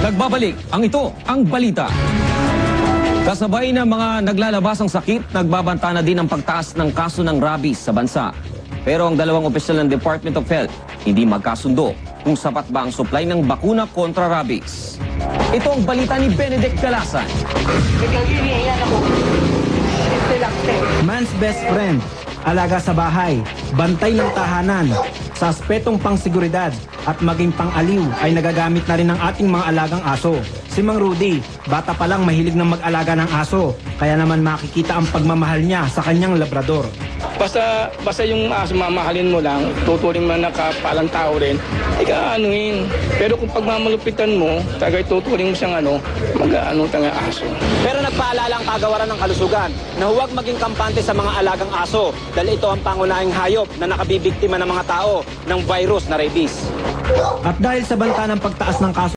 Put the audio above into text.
Nagbabalik ang balita. Kasabay ng mga naglalabasang sakit, nagbabanta na din ang pagtaas ng kaso ng rabies sa bansa. Pero ang dalawang opisyal ng Department of Health hindi magkasundo kung sapat ba ang supply ng bakuna kontra rabies. Ito ang balita ni Benedict Calasan. Man's best friend, alaga sa bahay, bantay ng tahanan, sa aspetong pangseguridad at maging pang-aliw ay nagagamit na rin ng ating mga alagang aso. Si Mang Rudy, bata pa lang mahilig ng mag-alaga ng aso, kaya naman makikita ang pagmamahal niya sa kanyang labrador. Basta yung aso mamahalin mo lang, tuturing man nakapalang tao rin, ika-anuin. Pero kung pagmamalupitan mo, tagay tuturing mo siyang mag-ano tanga aso. Pero nagpaalala ang kagawaran ng kalusugan na huwag maging kampante sa mga alagang aso dahil ito ang pangunahing hayop na nakabibiktima ng mga tao ng virus na rabies. At dahil sa banta ng pagtaas ng kaso